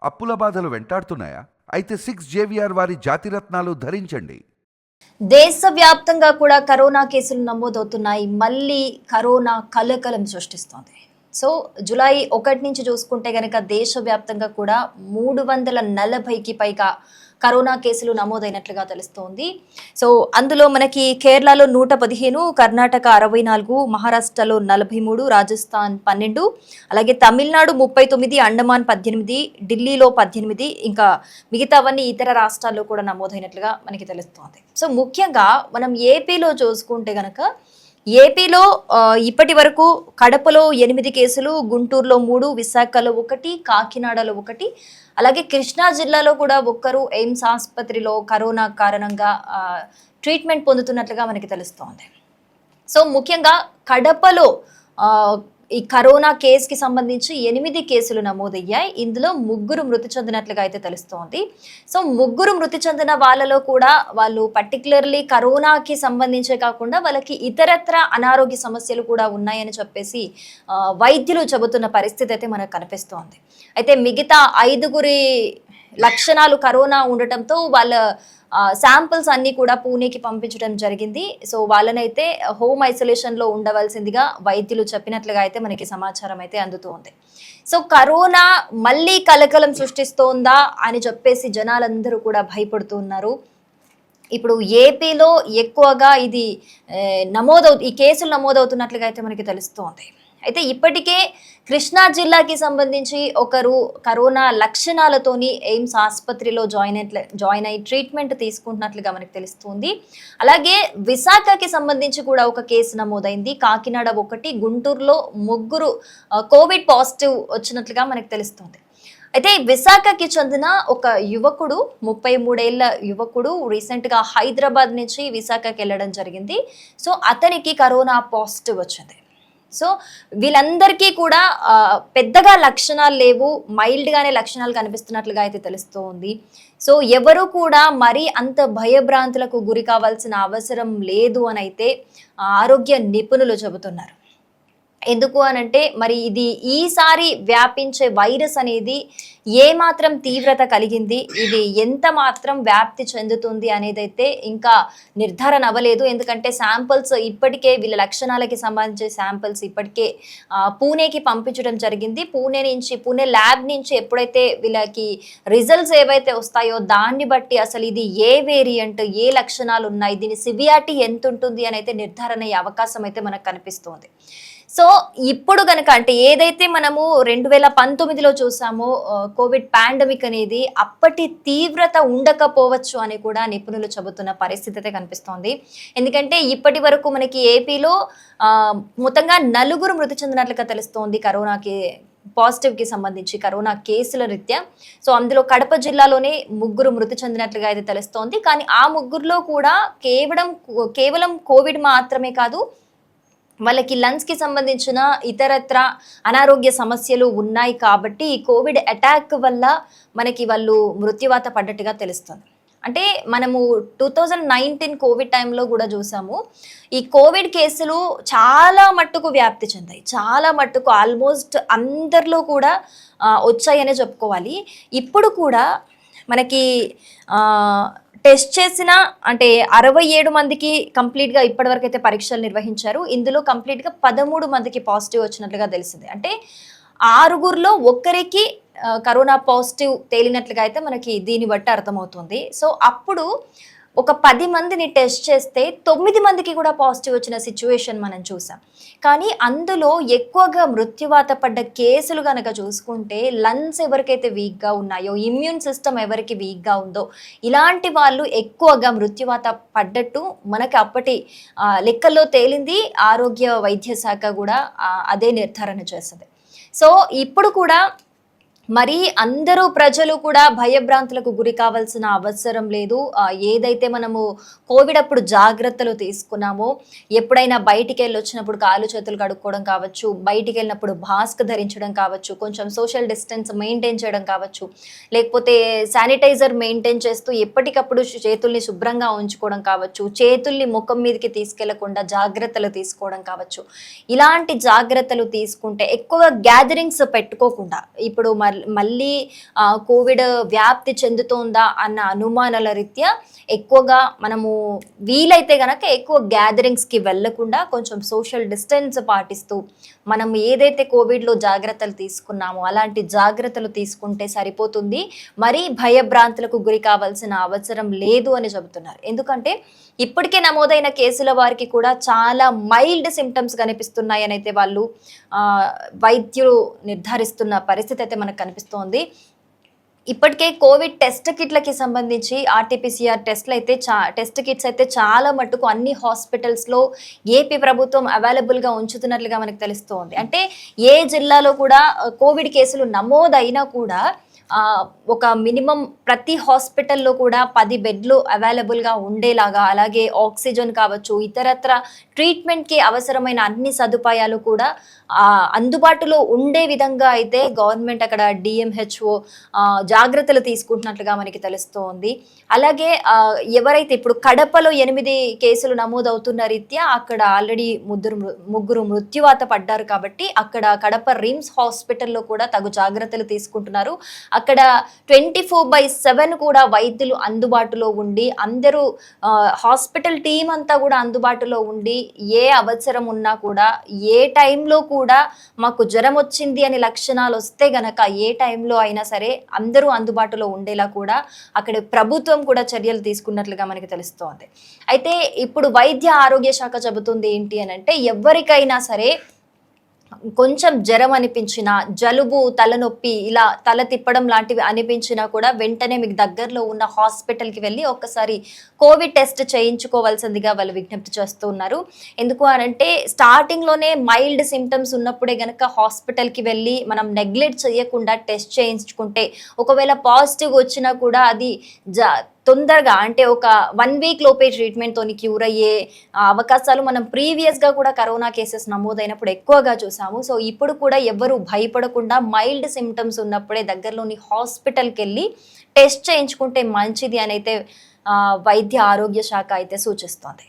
అప్పుల బాధలు వెంటాడుతున్నాయా? అయితే 6 JVR వారి జాతిరత్నాలు ధరించండి. దేశవ్యాప్తంగా కూడా కరోనా కేసులు నమోదవుతున్నాయి. మళ్ళీ కరోనా కలకలం సృష్టిస్తోంది. సో జూలై 1 నుంచి చూసుకుంటే గనక దేశవ్యాప్తంగా కూడా 340కి పైగా కరోనా కేసులు నమోదైనట్లుగా తెలుస్తోంది. సో అందులో మనకి కేరళలో 115, కర్ణాటక 64, మహారాష్ట్రలో 43, రాజస్థాన్ 12, అలాగే తమిళనాడు 39, అండమాన్ 18, ఢిల్లీలో 18, ఇంకా మిగతావన్నీ ఇతర రాష్ట్రాల్లో కూడా నమోదైనట్లుగా మనకి తెలుస్తోంది. సో ముఖ్యంగా మనం ఏపీలో చూసుకుంటే గనక ఏపీలో ఇప్పటి వరకు కడపలో 8 కేసులు, గుంటూరులో 3, విశాఖలో 1, కాకినాడలో 1, అలాగే కృష్ణా జిల్లాలో కూడా ఒక్కరు ఎయిమ్స్ ఆసుపత్రిలో కరోనా కారణంగా ట్రీట్మెంట్ పొందుతున్నట్లుగా మనకి తెలుస్తోంది. సో ముఖ్యంగా కడపలో ఈ కరోనా కేసుకి సంబంధించి 8 కేసులు నమోదయ్యాయి. ఇందులో 3 మృతి చెందినట్లుగా అయితే తెలుస్తోంది. సో 3 మృతి చెందిన వాళ్ళలో కూడా వాళ్ళు పర్టికులర్లీ కరోనాకి సంబంధించే కాకుండా వాళ్ళకి ఇతరత్ర అనారోగ్య సమస్యలు కూడా ఉన్నాయని చెప్పేసి వైద్యులు చెబుతున్న పరిస్థితి అయితే మనకు కనిపిస్తోంది. అయితే మిగతా 5 లక్షణాలు కరోనా ఉండటంతో వాళ్ళ శాంపిల్స్ అన్ని కూడా పూణేకి పంపించడం జరిగింది. సో వాళ్ళనైతే హోమ్ ఐసోలేషన్లో ఉండవలసిందిగా వైద్యులు చెప్పినట్లుగా అయితే మనకి సమాచారం అయితే అందుతోంది. సో కరోనా మళ్ళీ కలకలం సృష్టిస్తోందా అని చెప్పేసి జనాలందరూ కూడా భయపడుతున్నారు. ఇప్పుడు ఏపీలో ఎక్కువగా ఇది ఈ కేసులు నమోదవుతున్నట్లుగా అయితే మనకి తెలుస్తోంది. అయితే ఇప్పటికే కృష్ణా జిల్లాకి సంబంధించి ఒకరు కరోనా లక్షణాలతోని ఎయిమ్స్ ఆసుపత్రిలో జాయిన్ అయ్యి ట్రీట్మెంట్ తీసుకుంటున్నట్లుగా మనకు తెలుస్తుంది. అలాగే విశాఖకి సంబంధించి కూడా ఒక కేసు నమోదైంది. కాకినాడ 1, గుంటూరులో 3 కోవిడ్ పాజిటివ్ వచ్చినట్లుగా మనకు తెలుస్తుంది. అయితే విశాఖకి చెందిన ఒక యువకుడు, 33 ఏళ్ల యువకుడు రీసెంట్గా హైదరాబాద్ నుంచి విశాఖకి వెళ్ళడం జరిగింది. సో అతనికి కరోనా పాజిటివ్ వచ్చింది. సో వీళ్ళందరికీ కూడా పెద్దగా లక్షణాలు లేవు, మైల్డ్గానే లక్షణాలు కనిపిస్తున్నట్లుగా అయితే తెలుస్తోంది. సో ఎవరు కూడా మరీ అంత భయభ్రాంతులకు గురి కావాల్సిన అవసరం లేదు అని అయితే ఆరోగ్య నిపుణులు చెబుతున్నారు. ఎందుకు అనంటే మరి ఇది ఈసారి వ్యాపించే వైరస్ అనేది ఏ మాత్రం తీవ్రత కలిగింది, ఇది ఎంత మాత్రం వ్యాప్తి చెందుతుంది అనేది అయితే ఇంకా నిర్ధారణ అవ్వలేదు. ఎందుకంటే శాంపిల్స్ ఇప్పటికే వీళ్ళ లక్షణాలకి సంబంధించిన శాంపిల్స్ ఇప్పటికే పూణేకి పంపించడం జరిగింది. పూణే ల్యాబ్ నుంచి ఎప్పుడైతే వీళ్ళకి రిజల్ట్స్ ఏవైతే వస్తాయో దాన్ని బట్టి అసలు ఇది ఏ వేరియంట్, ఏ లక్షణాలు ఉన్నాయి, దీని సివియారిటీ ఎంత ఉంటుంది అని అయితే నిర్ధారణ అయ్యే అవకాశం అయితే మనకు కనిపిస్తోంది. సో ఇప్పుడు కనుక అంటే ఏదైతే మనము 2019లో చూసామో కోవిడ్ పాండమిక్ అనేది అప్పటి తీవ్రత ఉండకపోవచ్చు అని కూడా నిపుణులు చెబుతున్న పరిస్థితి అయితే కనిపిస్తోంది. ఎందుకంటే ఇప్పటి వరకు మనకి ఏపీలో మొత్తంగా 4 మృతి చెందినట్లుగా తెలుస్తోంది కరోనాకి పాజిటివ్కి సంబంధించి కరోనా కేసుల రీత్యా. సో అందులో కడప జిల్లాలోనే 3 మృతి చెందినట్లుగా అయితే తెలుస్తోంది. కానీ ఆ 3లో కూడా కేవలం కోవిడ్ మాత్రమే కాదు, వాళ్ళకి లంగ్స్కి సంబంధించిన ఇతరత్ర అనారోగ్య సమస్యలు ఉన్నాయి. కాబట్టి ఈ కోవిడ్ అటాక్ వల్ల మనకి వాళ్ళు మృత్యువాత పడ్డట్టుగా తెలుస్తుంది. అంటే మనము 2019 కోవిడ్ టైంలో కూడా చూసాము, ఈ కోవిడ్ కేసులు చాలా మట్టుకు వ్యాప్తి చెందాయి, చాలా మట్టుకు ఆల్మోస్ట్ అందరిలో కూడా వచ్చాయనే చెప్పుకోవాలి. ఇప్పుడు కూడా మనకి టెస్ట్ చేసిన అంటే 67 మందికి కంప్లీట్గా ఇప్పటివరకు అయితే పరీక్షలు నిర్వహించారు. ఇందులో కంప్లీట్గా 13 మందికి పాజిటివ్ వచ్చినట్లుగా తెలిసింది. అంటే 6లో ఒక్కరికి కరోనా పాజిటివ్ తేలినట్లుగా అయితే మనకి దీన్ని బట్టి అర్థమవుతుంది. సో అప్పుడు ఒక 10 మందిని టెస్ట్ చేస్తే 9 మందికి కూడా పాజిటివ్ వచ్చిన సిచ్యువేషన్ మనం చూసాం. కానీ అందులో ఎక్కువగా మృత్యువాత పడ్డ కేసులు కనుక చూసుకుంటే లంగ్స్ ఎవరికైతే వీక్గా ఉన్నాయో, ఇమ్యూన్ సిస్టమ్ ఎవరికి వీక్గా ఉందో ఇలాంటి వాళ్ళు ఎక్కువగా మృత్యువాత పడ్డట్టు మనకి అప్పటి లెక్కల్లో తేలింది. ఆరోగ్య వైద్య శాఖ కూడా అదే నిర్ధారణ చేస్తుంది. సో ఇప్పుడు కూడా మరి అందరూ ప్రజలు కూడా భయభ్రాంతులకు గురి కావాల్సిన అవసరం లేదు. ఏదైతే మనము కోవిడ్ అప్పుడు జాగ్రత్తలు తీసుకున్నామో, ఎప్పుడైనా బయటికి వెళ్ళి వచ్చినప్పుడు కాళ్ళు చేతులు కడుక్కోవడం కావచ్చు, బయటికి వెళ్ళినప్పుడు మాస్క్ ధరించడం కావచ్చు, కొంచెం సోషల్ డిస్టెన్స్ మెయింటైన్ చేయడం కావచ్చు, లేకపోతే శానిటైజర్ మెయింటైన్ చేస్తూ ఎప్పటికప్పుడు చేతుల్ని శుభ్రంగా ఉంచుకోవడం కావచ్చు, చేతుల్ని ముఖం మీదకి తీసుకెళ్లకుండా జాగ్రత్తలు తీసుకోవడం కావచ్చు. ఇలాంటి జాగ్రత్తలు తీసుకుంటే ఎక్కువగా గ్యాదరింగ్స్ పెట్టుకోకుండా, ఇప్పుడు మరి మళ్ళీ కోవిడ్ వ్యాప్తి చెందుతోందా అన్న అనుమానాల రీత్యా ఎక్కువగా మనము వీలైతే గనక ఎక్కువ గ్యాదరింగ్స్కి వెళ్ళకుండా కొంచెం సోషల్ డిస్టెన్స్ పాటిస్తూ మనం ఏదైతే కోవిడ్లో జాగ్రత్తలు తీసుకున్నామో అలాంటి జాగ్రత్తలు తీసుకుంటే సరిపోతుంది. మరీ భయభ్రాంతులకు గురి కావాల్సిన అవసరం లేదు అని చెబుతున్నారు. ఎందుకంటే ఇప్పటికే నమోదైన కేసుల వారికి కూడా చాలా మైల్డ్ సిమ్టమ్స్ కనిపిస్తున్నాయని అయితే వాళ్ళు వైద్యులు నిర్ధారిస్తున్న పరిస్థితి అయితే మనకు కనిపిస్తోంది. ఇప్పటికే కోవిడ్ టెస్ట్ కిట్లకి సంబంధించి ఆర్టీపీసీఆర్ టెస్ట్ కిట్స్ అయితే చాలా మట్టుకు అన్ని హాస్పిటల్స్లో ఏపీ ప్రభుత్వం అవైలబుల్గా ఉంచుతున్నట్లుగా మనకు తెలుస్తోంది. అంటే ఏ జిల్లాలో కూడా కోవిడ్ కేసులు నమోదైనా కూడా ఒక మినిమం ప్రతి హాస్పిటల్లో కూడా 10 బెడ్లు అవైలబుల్గా ఉండేలాగా, అలాగే ఆక్సిజన్ కావచ్చు, ఇతరత్ర ట్రీట్మెంట్కి అవసరమైన అన్ని సదుపాయాలు కూడా అందుబాటులో ఉండే విధంగా అయితే గవర్నమెంట్ అక్కడ డిఎంహెచ్ఓ జాగ్రత్తలు తీసుకుంటున్నట్లుగా మనకి తెలుస్తోంది. అలాగే ఎవరైతే ఇప్పుడు కడపలో 8 కేసులు నమోదవుతున్న రీత్యా అక్కడ ఆల్రెడీ ముగ్గురు మృత్యువాత పడ్డారు కాబట్టి అక్కడ కడప రిమ్స్ హాస్పిటల్లో కూడా తగు జాగ్రత్తలు తీసుకుంటున్నారు. అక్కడ 24/7 కూడా వైద్యులు అందుబాటులో ఉండి అందరూ హాస్పిటల్ టీం అంతా కూడా అందుబాటులో ఉండి ఏ అవసరం ఉన్నా కూడా ఏ టైంలో కూడా మాకు జ్వరం వచ్చింది అని లక్షణాలు వస్తే గనక ఏ టైంలో అయినా సరే అందరూ అందుబాటులో ఉండేలా కూడా అక్కడ ప్రభుత్వం కూడా చర్యలు తీసుకున్నట్లుగా మనకి తెలుస్తోంది. అయితే ఇప్పుడు వైద్య ఆరోగ్య శాఖ చెబుతుంది ఏంటి అని అంటే ఎవరికైనా సరే కొంచెం జ్వరం అనిపించినా, జలుబు, తలనొప్పి, ఇలా తల తిప్పడం లాంటివి అనిపించినా కూడా వెంటనే మీకు దగ్గరలో ఉన్న హాస్పిటల్కి వెళ్ళి ఒక్కసారి కోవిడ్ టెస్ట్ చేయించుకోవాల్సిందిగా వాళ్ళు విజ్ఞప్తి చేస్తూ ఉన్నారు. ఎందుకు అనంటే స్టార్టింగ్లోనే మైల్డ్ సిమ్టమ్స్ ఉన్నప్పుడే గనక హాస్పిటల్కి వెళ్ళి మనం నెగ్లెక్ట్ చేయకుండా టెస్ట్ చేయించుకుంటే ఒకవేళ పాజిటివ్ వచ్చినా కూడా అది తొందరగా అంటే ఒక 1 వీక్ లోపే ట్రీట్మెంట్తో క్యూర్ అయ్యే అవకాశాలు మనం ప్రీవియస్గా కూడా కరోనా కేసెస్ నమోదైనప్పుడు ఎక్కువగా చూసాము. సో ఇప్పుడు కూడా ఎవ్వరూ భయపడకుండా మైల్డ్ సిమ్టమ్స్ ఉన్నప్పుడే దగ్గరలోని హాస్పిటల్కి వెళ్ళి టెస్ట్ చేయించుకుంటే మంచిది అని అయితే వైద్య ఆరోగ్య శాఖ అయితే సూచిస్తోంది.